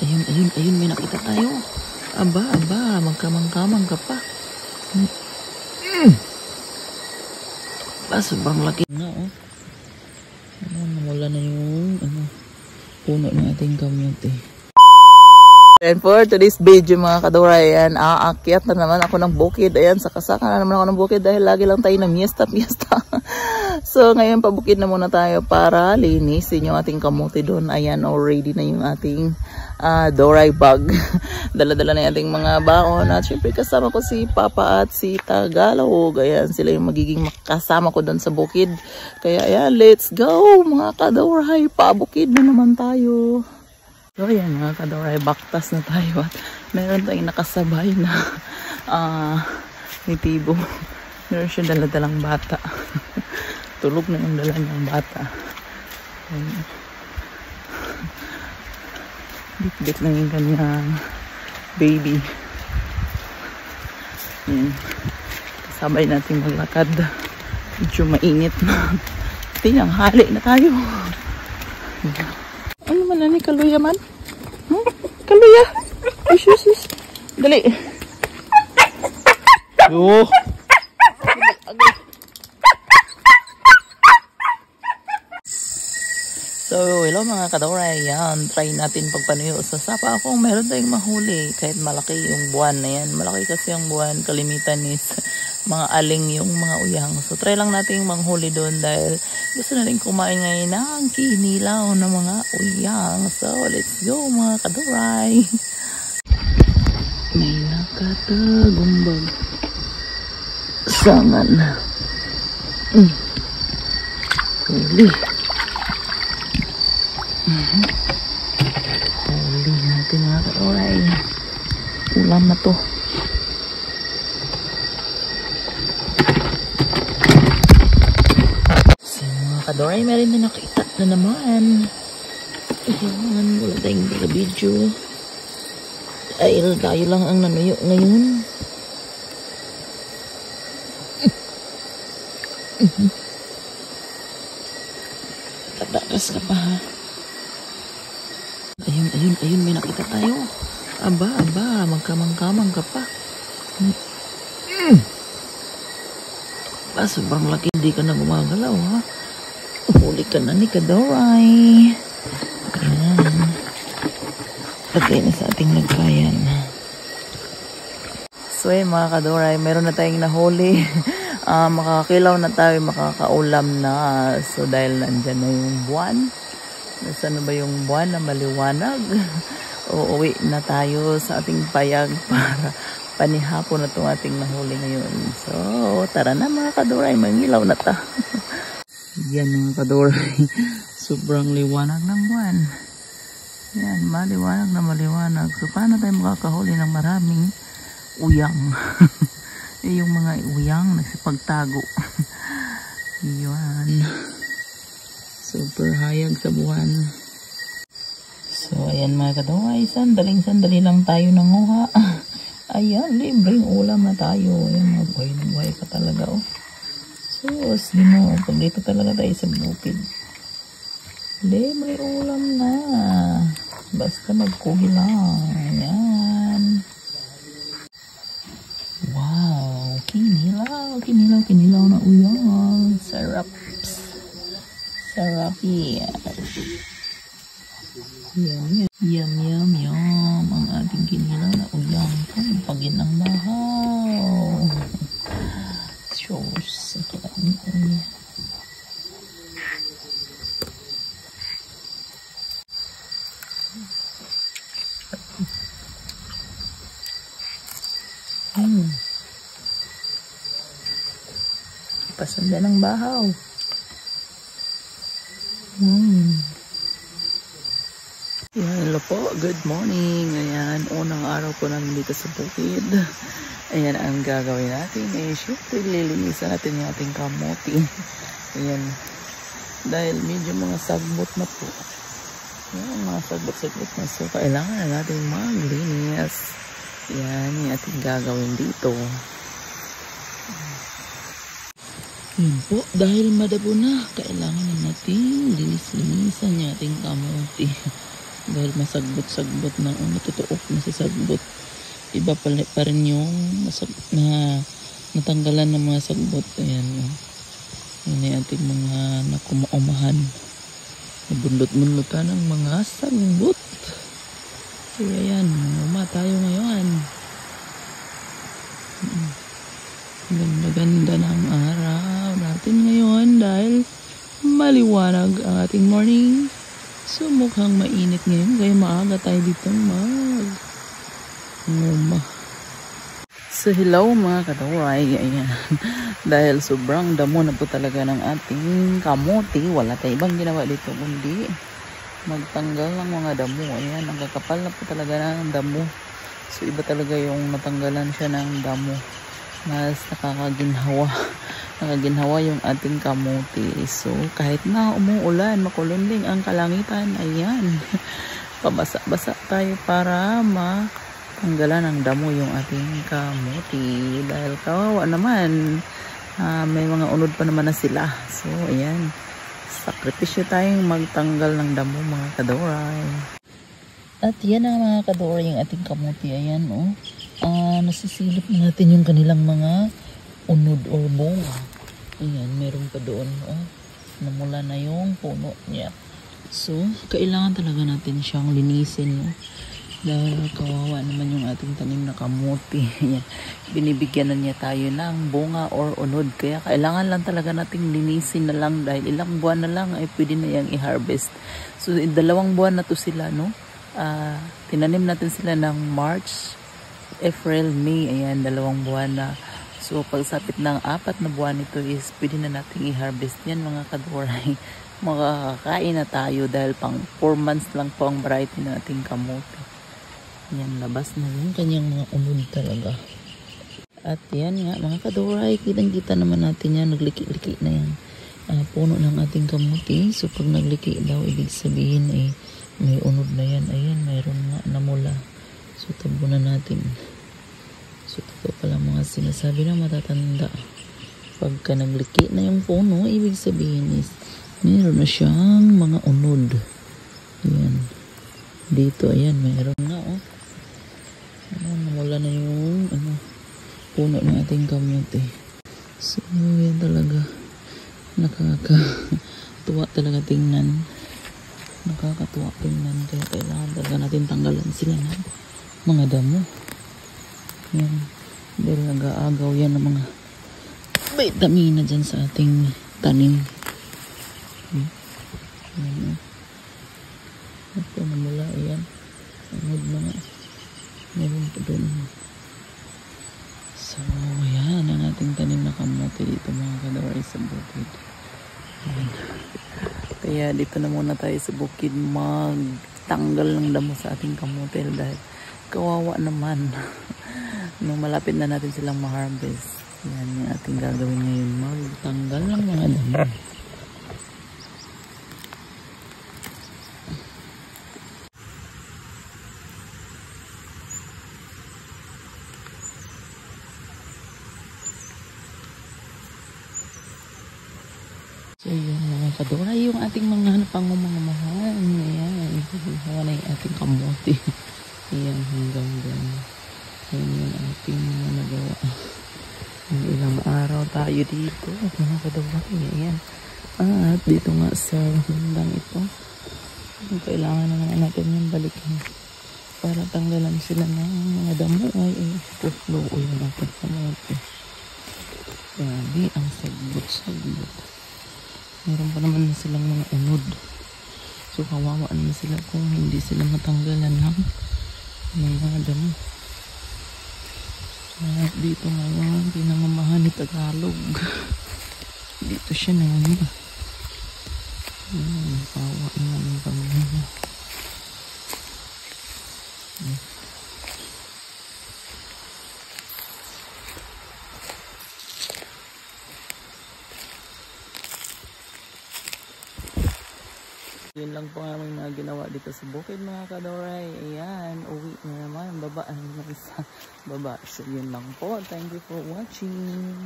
Ayun, may nakita tayo. Aba, magkamang-kamang ka pa. Sobrang laki na, oh. Nawala na yung, puno ng ating kamote. And for today's video mga kadoray, ayan, aakyat na naman ako ng bukid. Ayan, sakasaka na naman ako ng bukid dahil lagi lang tayo ng miesta. So ngayon pabukid na muna tayo para linisin yung ating kamote doon. Ayan, already na yung ating doray bag. Dala-dala na yung ating mga baon. At syempre kasama ko si Papa at si Tagalog. Ayan, sila yung magiging kasama ko doon sa bukid. Kaya ayan, let's go mga kadoray. Pabukid na naman tayo. So ayan mga kadoray, baktas na tayo at meron tayong nakasabay na nitibo. Meron siya dala-dalang bata. Tulog na yung dala ng bata. Bit-bit na yung kanyang baby. Kasabay natin maglakad. Medyo mainit na. Tinanghali na tayo. Ano man na ni kaluya man? Kaluya? Isus. Dali. Oh. So, hello mga kadoray. Yan, try natin pagpanuyo sa sapa. Kung meron tayong mahuli, kahit malaki yung buwan na yan. Malaki kasi yung buwan. Kalimitan is mga aling yung mga uyang. So, try lang natin manghuli doon dahil gusto na rin kumain ngayon ng kinilaw ng mga uyang. So, let's go mga kadoray. May nakatagumbag. Sangan. Huli. Huli natin mga kadoray. Ulam na to. So mga kadoray, meron na nakita na naman. Ayan, wala tayong video. Dahil tayo lang ang nanuyo ngayon. Tatakas ka pa ha. Ayun, may nakita tayo. Aba, magkamang-kamang ka pa. Sobrang laki, hindi ka na gumagalaw ha. Huli ka na ni kadoray. Ayan. Lagay na sa ating lagkayan. So mga kadoray, meron na tayong nahuli. Makakakilaw na tayo, makakaulam na. So dahil nandyan na yung buwan. Nasaan na ba yung buwan na maliwanag? Uuwi na tayo sa ating payag para panihapon na itong ating nahuli ngayon. So tara na mga kadoray, mangilaw na ta. Yan mga kadoray. Sobrang liwanag ng buwan. Yan, maliwanag na maliwanag. So paano tayo makakahuli ng maraming uyang? Yung mga uyang nagsipagtago. Yan. Super hayag sa buwan. So ayan mga kadoray, sandali lang tayo nanguha. Ayan, libreng ulam na tayo. Ayan, buhay pa talaga oh. So sino, pag dito talaga tayo sa bukid. May ulam na. Basta magkuhi lang. Ayan. Wow, kinilaw na uyang. Sarap yes. Yum. Ang ating kinilaw na uyang. Paginang bahaw. Shows. Pasunda ng bahaw. Hello po, good morning. Ayan, unang araw ko namin dito sa bukid. Ayan, ang gagawin natin syempre lilinisan natin yung ating kamote. Ayan, dahil medyo mga sagbot na po. Ayan, mga sagbot na. So kailangan na natin maglinis. Ayan, yung ating gagawin dito. Yun po, dahil madabo na, kailangan na natin linis-linisan yung ating kamote. Dahil masagbot-sagbot na, natutuok na si sagbot. Iba pa rin yung natanggalan ng mga sagbot. Ayan, yun ay ating mga nakumaumahan. Nabundot-bundotan ng mga sagbot. Kaya yan, uma tayo ngayon. Ganda-ganda ng araw natin ngayon dahil maliwanag ang ating morning. So mukhang mainit ngayon kaya maaga tayo dito nguma. So hello mga kadaway, ayan. Dahil sobrang damo na po talaga ng ating kamote, wala tayong ibang ginawa dito kundi magtanggal ng mga damo. Ayan, nagkakapal na po talaga ng damo. So iba talaga yung natanggalan siya ng damo. Mas nakaginhawa yung ating kamote. So kahit na umuulan, makulunding ang kalangitan, ayan, pabasa-basa tayo para matanggalan ng damo yung ating kamote. Dahil kawawa naman, may mga unod pa naman na sila. So ayan, sakripisyo tayong magtanggal ng damo mga kadoray. At yan ang mga kadoray, yung ating kamote. Ayan, nasisilip na natin yung kanilang mga unod or bunga. Ayan, meron pa doon, namula na yung puno niya. So, kailangan talaga natin siyang linisin, dahil kawawa naman yung ating tanim na kamote. Ayan, binibigyan na niya tayo ng bunga or unod. Kaya kailangan lang talaga nating linisin na lang dahil ilang buwan na lang ay pwede na yung i-harvest. So, 2 buwan na to sila, tinanim natin sila ng March, April, May. Ayan, 2 buwan na. So, pagsapit ng 4 na buwan nito is pwede na natin i-harvest yan mga kadoray. Makakakain na tayo dahil pang 4 months lang po ang variety ng ating kamote. Yan, labas na yung kanyang mga unod talaga. At yan nga mga kadoray, kitang-kita naman natin yan, nagliki-liki na yan. Puno ng ating kamote. So, pag nagliki daw, ibig sabihin may unod na yan. Ayan, mayroon nga namula. So, tabunan natin. So, ito pala mga sinasabi ng matatanda. Pagka nagliki na yung puno, ibig sabihin is mayroon na siyang mga unod. Ayan. Dito, ayan, mayroon na, namula na yung, puno ng ating kamote. So, yan talaga. Nakakatuwa talaga tingnan. Nakakatuwa tingnan. Kaya kailangan talaga natin tanggalan sila ng mga damo. Yan. Dahil nag-aagaw yan ng mga vitamina dyan sa ating tanim. Yan. Ito namula. Ayan. Unod na nga. Meron po doon. So, yan ang ating tanim na kamote dito mga kadaway sa bukid. Ayan. Kaya dito na muna tayo sa bukid magtanggal ng damo sa ating kamote dahil kawawa naman. Nung malapit na natin silang ma-harvest. Yan yung ating gagawin ngayon. Magtanggal ng mga damo. So yun mga kadoray, yung ating mga pangumamahan. Ayan, hawa na yung ating kamote. Ayan, hanggang doon. Ayan yung ating mga nagawa. Ilang araw tayo dito mga kadoray. Ayan. At dito nga sa handang ito, kailangan naman natin yung balikin para tanggalan sila ng mga damo. Ay, puslo o yung ating kamote. Grabe, ang sagbot-sagbot. Meron pa naman na silang mga unod. So, kawawa naman sila kung hindi sila matanggalan ng mga damo. At dito ngayon, pinamamahan ni Tagalog. Dito siya naman. Kawawa naman ang pamilya. Yun lang po ang aming mga ginawa dito sa bukid mga kadoray. Ayan, uwi na naman. Baba sa baba. So yun lang po. Thank you for watching.